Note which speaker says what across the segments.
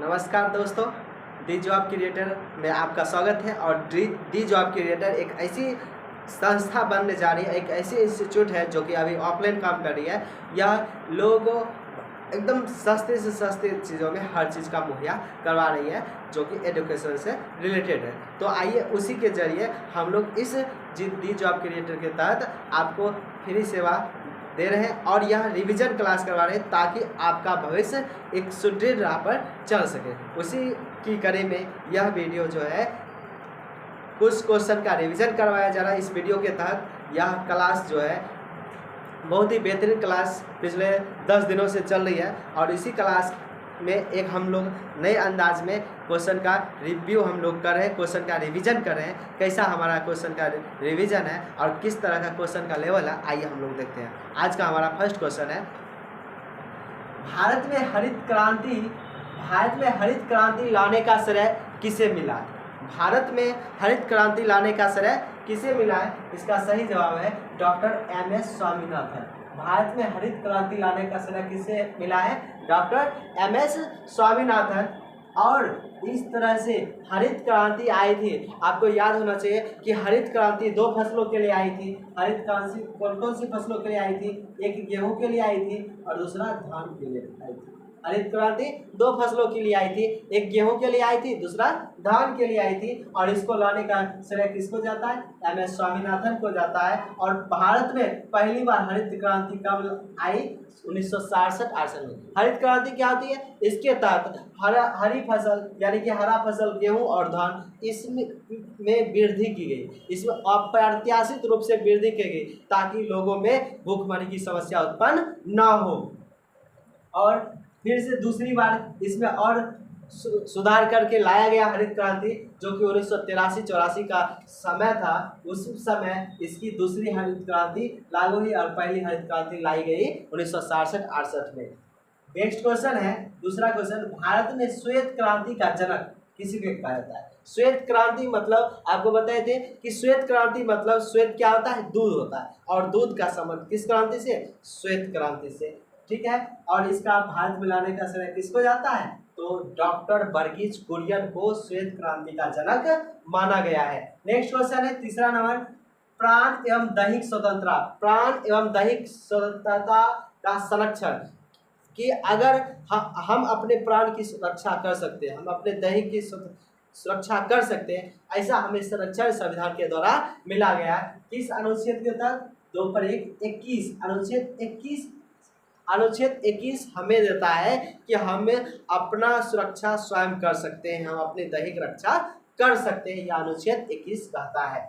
Speaker 1: नमस्कार दोस्तों, दी job creator में आपका स्वागत है। और दी जॉब क्रिएटर एक ऐसी संस्था बनने जा रही है, एक ऐसी इंस्टीट्यूट है जो कि अभी ऑफलाइन काम कर रही है। यह लोगों को एकदम सस्ते से सस्ते चीज़ों में हर चीज़ का मुहैया करवा रही है जो कि एजुकेशन से रिलेटेड है। तो आइए उसी के जरिए हम लोग इस दी जॉब क्रिएटर के तहत आपको फ्री सेवा दे रहे हैं और यह रिवीजन क्लास करवा रहे हैं ताकि आपका भविष्य एक सुदृढ़ राह पर चल सके। उसी की कड़ी में यह वीडियो जो है कुछ क्वेश्चन का रिवीजन करवाया जा रहा है। इस वीडियो के तहत यह क्लास जो है बहुत ही बेहतरीन क्लास पिछले 10 दिनों से चल रही है और इसी क्लास में एक हम लोग नए अंदाज में क्वेश्चन का रिव्यू हम लोग कर रहे हैं, क्वेश्चन का रिवीजन कर रहे हैं। कैसा हमारा क्वेश्चन का रिवीजन है और किस तरह का क्वेश्चन का लेवल है, आइए हम लोग देखते हैं। आज का हमारा फर्स्ट क्वेश्चन है, भारत में हरित क्रांति लाने का श्रेय किसे मिला? भारत में हरित क्रांति लाने का श्रेय किसे मिला है? इसका सही जवाब है डॉक्टर एम.एस. स्वामीनाथन। भारत में हरित क्रांति लाने का श्रेय किसे मिला है? Doctor M S. स्वामीनाथन। और इस तरह से हरित क्रांति आई थी, आपको याद होना चाहिए कि हरित क्रांति 2 फसलों के लिए आई थी। हरित क्रांति कौन कौन सी फसलों के लिए आई थी? एक गेहूं के लिए आई थी और दूसरा धान के लिए आई थी। हरित क्रांति 2 फसलों के लिए आई थी, एक गेहूं के लिए आई थी, दूसरा धान के लिए आई थी। और इसको लाने का श्रेय किसको जाता है? एम.एस. स्वामीनाथन को जाता है। और भारत में पहली बार हरित क्रांति कब आई? 1967-68 में। हरित क्रांति क्या होती है? इसके तहत हरी फसल यानी कि हरा फसल गेहूं और धान इसमें वृद्धि की गई, इसमें अप्रत्याशित रूप से वृद्धि की गई ताकि लोगों में भूखमरी की समस्या उत्पन्न न हो। और फिर से दूसरी बार इसमें और सुधार करके लाया गया हरित क्रांति, जो कि 1983-84 का समय था। उस समय इसकी दूसरी हरित क्रांति लागू हुई और पहली हरित क्रांति लाई गई 1967-68 में। नेक्स्ट क्वेश्चन है, दूसरा क्वेश्चन, भारत में श्वेत क्रांति का जनक किसी को कहा जाता है? श्वेत क्रांति मतलब आपको बताए थे कि श्वेत क्रांति मतलब श्वेत क्या होता है? दूध होता है। और दूध का संबंध किस क्रांति से? श्वेत क्रांति से, ठीक है। और इसका भारत में लाने का श्रेय किसको जाता है? तो डॉक्टर वर्गीज कुरियन को श्वेत क्रांति का जनक माना गया है। नेक्स्ट क्वेश्चन है, तीसरा नंबर, प्राण एवं दैहिक स्वतंत्रता का संरक्षण कि अगर हम अपने प्राण की सुरक्षा कर सकते हैं, हम अपने दैहिक की सुरक्षा कर सकते हैं, ऐसा हमें संरक्षण संविधान के द्वारा मिला गया है। किस अनुच्छेद के तहत? 2/21 अनुच्छेद 21 हमें देता है कि हमें अपना सुरक्षा स्वयं कर सकते हैं, हम अपनी दैहिक रक्षा कर सकते हैं, यह अनुच्छेद 21 कहता है।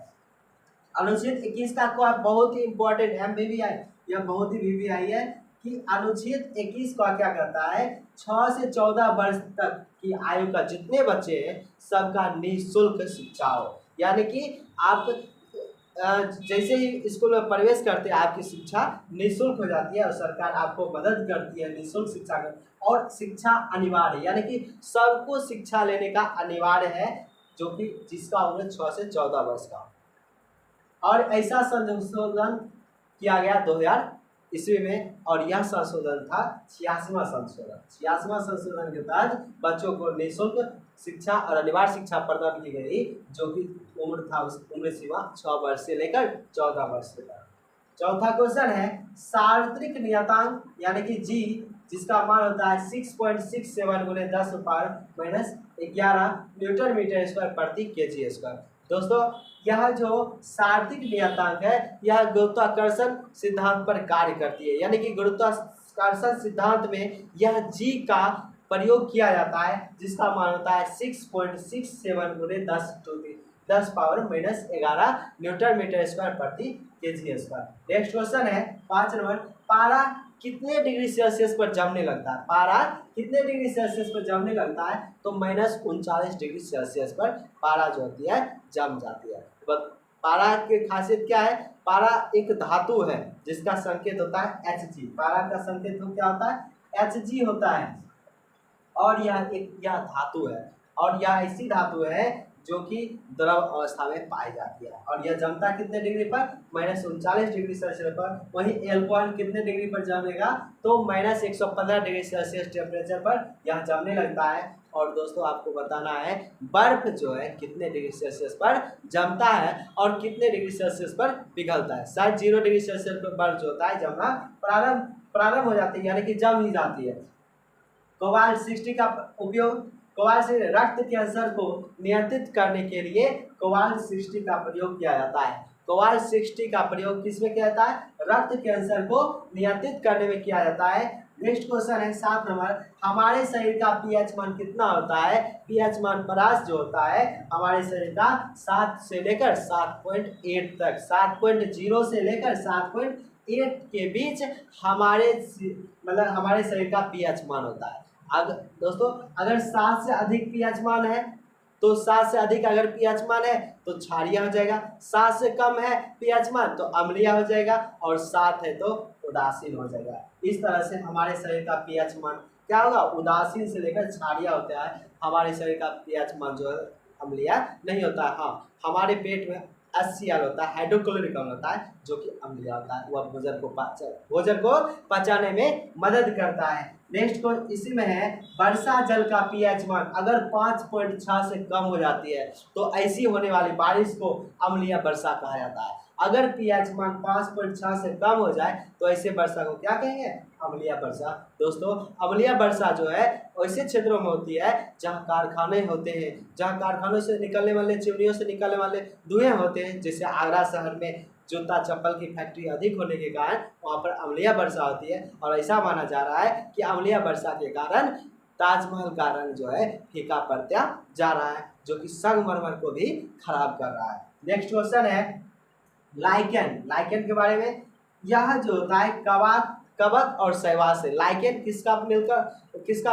Speaker 1: अनुच्छेद 21 का को बहुत ही इंपॉर्टेंट है, MBBI, यह बहुत ही VBI है कि अनुच्छेद 21 का क्या कहता है? 6 से 14 वर्ष तक की आयु का जितने बच्चे हैं सबका निःशुल्क शिक्षा हो। यानी कि आप जैसे ही स्कूल में प्रवेश करते हैं आपकी शिक्षा निःशुल्क हो जाती है और सरकार आपको मदद करती है निःशुल्क शिक्षा में। और शिक्षा अनिवार्य है, यानी कि सबको शिक्षा लेने का अनिवार्य है, जो कि जिसका उम्र 6 से 14 वर्ष का। और ऐसा संशोधन किया गया 2000 ईस्वी में और यह संशोधन था 86वां संशोधन के तहत बच्चों को निःशुल्क शिक्षा और अनिवार्य शिक्षा प्रदान की गई, जो कि उम्र था उस उम्र सीमा 6 वर्ष से लेकर 14 वर्ष तक। चौथा क्वेश्चन है, सार्वत्रिक नियतांक यानी कि जी, जिसका मान होता है 6.67 × 10⁻11 न्यूटन मीटर स्क्वायर प्रति kg स्क्वायर। दोस्तों, यह जो सार्वत्रिक नियतांक है यह गुरुत्वाकर्षण सिद्धांत पर कार्य करती है, यानी कि गुरुत्वाकर्षण सिद्धांत में यह जी का प्रयोग किया जाता है, जिसका मान होता है 6.67 × 10⁻11 न्यूटन मीटर स्क्वायर प्रति kg स्क्वायर। नेक्स्ट क्वेश्चन है 5 नंबर, पारा कितने डिग्री सेल्सियस पर जमने लगता है? पारा कितने डिग्री सेल्सियस पर जमने लगता है? तो -39 डिग्री सेल्सियस पर पारा जो होती है जम जाती है। पारा की खासियत क्या है? पारा एक धातु है जिसका संकेत होता है Hg। पारा का संकेत क्या होता है? Hg होता है। और यह धातु है और यह ऐसी धातु है जो कि द्रव अवस्था में पाई जाती है। और यह जमता कितने डिग्री पर? -39 डिग्री सेल्सियस पर। वहीं एल्कोहल कितने डिग्री पर जमेगा? तो -115 डिग्री सेल्सियस टेम्परेचर पर यह जमने लगता है। और दोस्तों आपको बताना है बर्फ जो है कितने डिग्री सेल्सियस पर जमता है और कितने डिग्री सेल्सियस पर पिघलता है। शायद 0 डिग्री सेल्सियस पर बर्फ जो होता है जमना प्रारंभ हो जाती है, यानी कि जम ही जाती है। कोबाल्ट 60 का उपयोग कोबाल्ट से रक्त कैंसर को नियंत्रित करने के लिए कोबाल्ट 60 का प्रयोग किया जाता है। कोबाल्ट 60 का प्रयोग किसमें किया जाता है? रक्त कैंसर को नियंत्रित करने में किया जाता है। नेक्स्ट क्वेश्चन है 7 नंबर, हमारे शरीर का पीएच मान कितना होता है? पीएच मान परास जो होता है हमारे शरीर का 7 से लेकर 7.8 तक, 7.0 से लेकर 7.8 के बीच हमारे हमारे शरीर का पीएच मान होता है। अगर दोस्तों अगर 7 से अधिक पीएच मान है तो 7 से अधिक अगर पीएच मान है तो क्षारीय हो जाएगा, 7 से कम है पीएच मान तो अम्लीय हो जाएगा, और 7 है तो उदासीन हो जाएगा। इस तरह से हमारे शरीर का पीएच मान क्या होगा? उदासीन से लेकर क्षारीय होता है। हमारे शरीर का पीएच मान जो है अम्लीय नहीं होता है। हाँ, हमारे पेट में HCl होता है, हाइड्रोक्लोरिक अम्ल होता है, जो कि अम्लीय होता है। वह भोजन को पचाने में मदद करता है। नेक्स्ट को इसी में है, वर्षा जल का पीएच मान अगर 5.6 से कम हो जाती है तो ऐसी होने वाली बारिश को अम्लीय वर्षा कहा जाता है। अगर पीएच मान 5.6 से कम हो जाए तो ऐसे वर्षा को क्या कहेंगे? अम्लीय वर्षा। दोस्तों अम्लीय वर्षा जो है ऐसे क्षेत्रों में होती है जहाँ कारखाने होते हैं, जहाँ कारखानों से निकलने वाले, चिमनियों से निकलने वाले धुएं होते हैं। जैसे आगरा शहर में जूता चप्पल की फैक्ट्री अधिक होने के कारण वहाँ पर अम्लीय वर्षा होती है, और ऐसा माना जा रहा है कि अम्लीय वर्षा के कारण ताजमहल का रंग जो है फीका पड़ता जा रहा है, जो कि संगमरमर को भी खराब कर रहा है। नेक्स्ट क्वेश्चन है लाइकेन के बारे में। यह जो होता है कवक और शैवाल से, लाइकेन किसका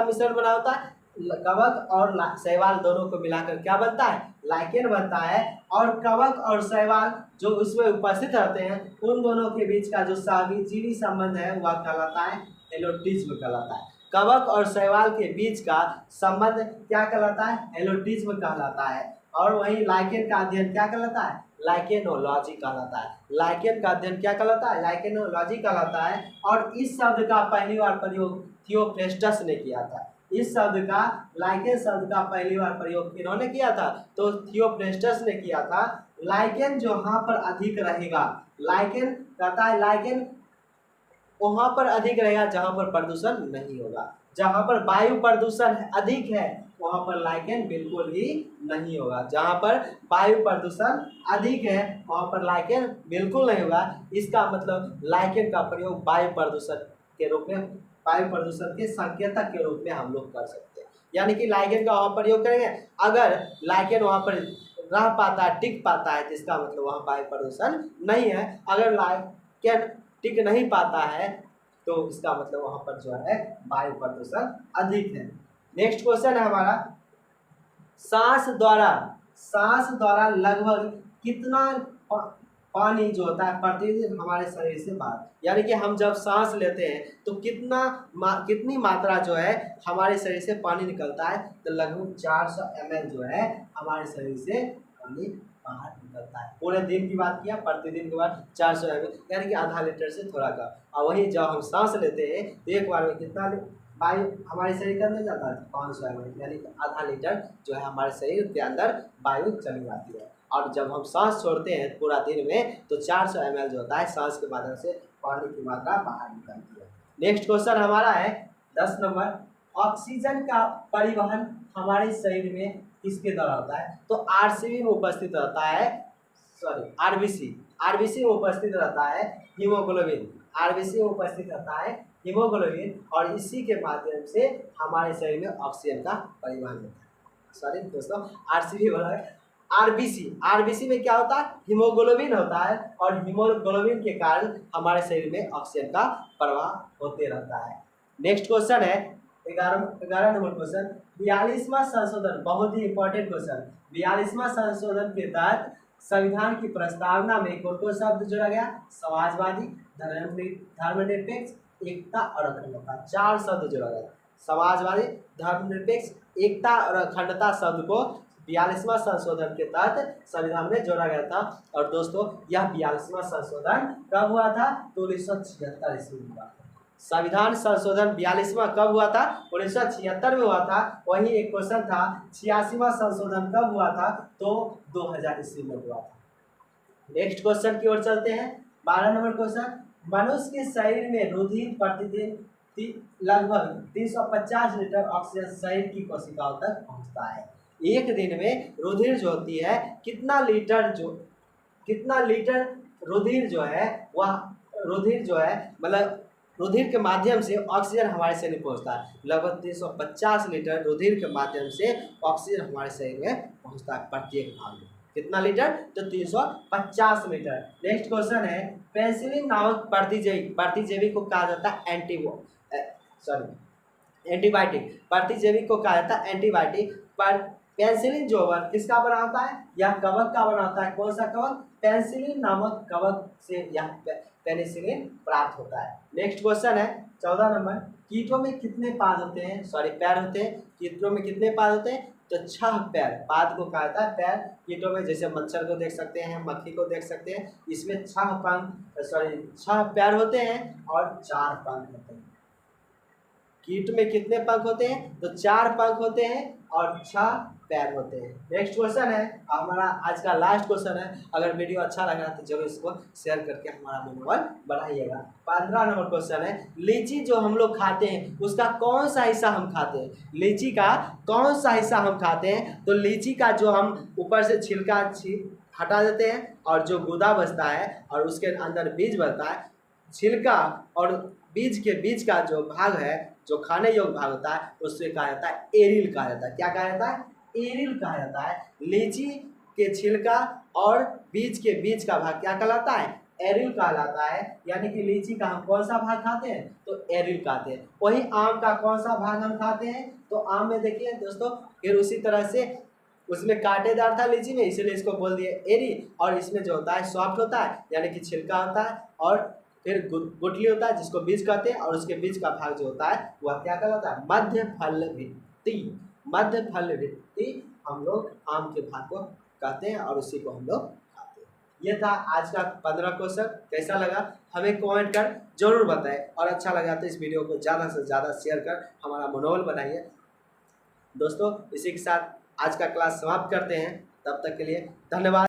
Speaker 1: मिश्रण बना होता है? कवक और शैवाल दोनों को मिलाकर क्या बनता है? लाइकेन बनता है। और कवक और शैवाल जो उसमें उपस्थित रहते हैं उन दोनों के बीच का जो सहजीवी संबंध है वह कहलाता है हेलोटिज्म कहलाता है। कवक और शैवाल के बीच का संबंध क्या कहलाता है? हेलोटिज्म कहलाता है। और वहीं लाइकेन का अध्ययन क्या कहलाता है? लाइकेनोलॉजी कहलाता है। लाइकेन का अध्ययन क्या कहलाता है? लाइकेनोलॉजी कहलाता है। और इस शब्द का पहली बार प्रयोग थियोफ्रेस्टस ने किया था। इस शब्द का, लाइकेन शब्द का पहली बार प्रयोग किन्होंने किया था? तो थियोफ्रेस्टस ने किया था। लाइकेन जहाँ पर अधिक रहेगा, लाइकेन कहता है लाइकेन वहाँ पर अधिक रहेगा जहाँ पर प्रदूषण नहीं होगा। जहाँ पर वायु प्रदूषण अधिक है वहाँ पर लाइकेन बिल्कुल ही नहीं होगा। जहाँ पर वायु प्रदूषण अधिक है वहाँ पर लाइकेन बिल्कुल नहीं होगा। इसका मतलब लाइकेन का प्रयोग वायु प्रदूषण के रूप में, वायु प्रदूषण के संकेतक के रूप में हम लोग कर सकते हैं। यानी कि लाइकेन का वहाँ प्रयोग करेंगे। अगर लाइकेन वहाँ पर रह पाता है, टिक पाता है, जिसका मतलब वहाँ वायु प्रदूषण नहीं है। अगर लाइकेन टिक नहीं पाता है तो इसका मतलब वहाँ पर जो है वायु प्रदूषण अधिक है। नेक्स्ट क्वेश्चन है हमारा, सांस द्वारा लगभग कितना पानी जो होता है प्रतिदिन हमारे शरीर से बाहर, यानी कि हम जब सांस लेते हैं तो कितनी मात्रा जो है हमारे शरीर से पानी निकलता है? तो लगभग 400 ml जो है हमारे शरीर से पानी बाहर निकलता है। पूरे दिन की बात किया, प्रतिदिन के बाद 400 ml, यानी कि आधा लीटर से थोड़ा कम। और वहीं जब हम सांस लेते हैं तो एक बार में कितना वायु हमारे शरीर के अंदर जाता है? 500 ml, यानी कि आधा लीटर जो है हमारे शरीर के अंदर वायु चली जाती है। और जब हम सांस छोड़ते हैं पूरा दिन में तो 400 ml जो होता है सांस के माध्यम से पानी की मात्रा बाहर निकलती है। नेक्स्ट क्वेश्चन हमारा है 10 नंबर, ऑक्सीजन का परिवहन हमारे शरीर में किसके द्वारा होता है? तो आरसीबी में उपस्थित रहता है, सॉरी आरबीसी में उपस्थित रहता है हीमोग्लोबिन। आरबीसी में उपस्थित रहता है हीमोग्लोबिन, और इसी के माध्यम से हमारे शरीर में ऑक्सीजन का परिवहन होता है। सॉरी दोस्तों, आरसीबी बोला है, आरबीसी में क्या होता है? हीमोग्लोबिन होता है, और हीमोग्लोबिन के कारण हमारे शरीर में ऑक्सीजन का प्रवाह होते रहता है। नेक्स्ट क्वेश्चन है 11 नंबर क्वेश्चन, 42वां संशोधन, बहुत ही इंपॉर्टेंट क्वेश्चन। 42वां संशोधन के तहत संविधान की प्रस्तावना में कौन शब्द जोड़ा गया? समाजवादी, धर्मनिरपेक्ष, एकता और अखंडता, 4 शब्द जोड़ा गया। समाजवादी, धर्मनिरपेक्ष, एकता और अखंडता शब्द को 42वां संशोधन के तहत संविधान में जोड़ा गया था। और दोस्तों यह 42वां संशोधन कब हुआ था? तो 1976 ईस्वी में हुआ था। संविधान संशोधन 42वां कब हुआ था? 1976 में हुआ था। वही एक क्वेश्चन था 86वां संशोधन कब हुआ था? तो 2000 ईस्वी में हुआ था। नेक्स्ट क्वेश्चन की ओर चलते हैं। 12 नंबर क्वेश्चन, मनुष्य के शरीर में रुधिर प्रतिदिन लगभग 350 लीटर ऑक्सीजन शरीर की कोशिकाओं तक पहुंचता है। एक दिन में रुधिर जो होती है कितना लीटर रुधिर जो है वह रुधिर जो है मतलब रुधिर के माध्यम से ऑक्सीजन हमारे शरीर में पहुंचता है। लगभग 350 लीटर रुधिर के माध्यम से ऑक्सीजन हमारे शरीर में पहुंचता है प्रत्येक भाग में। कितना लीटर? तो 350 लीटर। नेक्स्ट क्वेश्चन है, पेनिसिलिन नामक प्रतिजैविक को कहा जाता है एंटीबायोटिक। प्रतिजैविक को कहा जाता है एंटीबायोटिक। पर पेनिसिलिन जो किसका बना होता है? यह कवक का बना होता है। कौन सा कवक? पेनिसिलिन नामक कवक से यह पेनिसिलिन प्राप्त होता है। नेक्स्ट क्वेश्चन है 14 नंबर, कीटों में कितने पैर होते हैं? कीटों में कितने पैर होते हैं? तो 6 पैर। पाद को कहा जाता है पैर। कीटों में जैसे मच्छर को देख सकते हैं, मक्खी को देख सकते हैं, इसमें 6 पैर होते हैं और 4 पंख होते हैं। कीट में कितने पंख होते हैं? तो 4 पंख होते हैं और 6 पैर होते हैं। नेक्स्ट क्वेश्चन है हमारा आज का लास्ट क्वेश्चन है। अगर वीडियो अच्छा लगा तो जरूर इसको शेयर करके हमारा मनोबल बढ़ाइएगा। 15 नंबर क्वेश्चन है, लीची जो हम लोग खाते हैं उसका कौन सा हिस्सा हम खाते हैं? लीची का कौन सा हिस्सा हम खाते हैं? तो लीची का जो हम ऊपर से छिलका हटा देते हैं और जो गूदा बचता है और उसके अंदर बीज बचता है, छिलका और बीज के बीच का जो भाग है, जो खाने योग्य भाग होता है, उससे कहा जाता है एरिल कहा जाता है। क्या कहा जाता है? एरिल कहा जाता है। लीची के छिलका और बीज के बीच का भाग क्या कहलाता है? एरिल कहलाता है। यानी कि लीची का हम कौन सा भाग खाते हैं? तो एरिल खाते हैं। वही आम का कौन सा भाग हम खाते हैं? तो आम में देखिए दोस्तों, फिर उसी तरह से उसमें कांटेदार था लीची में, इसलिए इसको बोल दिए एरी। और इसमें जो होता है सॉफ्ट होता है, यानी कि छिलका होता है, और फिर गुठली होता है जिसको बीज कहते हैं, और उसके बीच का भाग जो होता है वह क्या कहलाता है? मध्य फल भित्ति। मध्य फल भित्ति हम लोग आम के भाग को कहते हैं और उसी को हम लोग खाते हैं। ये था आज का 15 क्वेश्चन। कैसा लगा हमें कमेंट कर जरूर बताएं, और अच्छा लगा तो इस वीडियो को ज़्यादा से ज़्यादा शेयर कर हमारा मनोबल बनाइए। दोस्तों इसी के साथ आज का क्लास समाप्त करते हैं। तब तक के लिए धन्यवाद।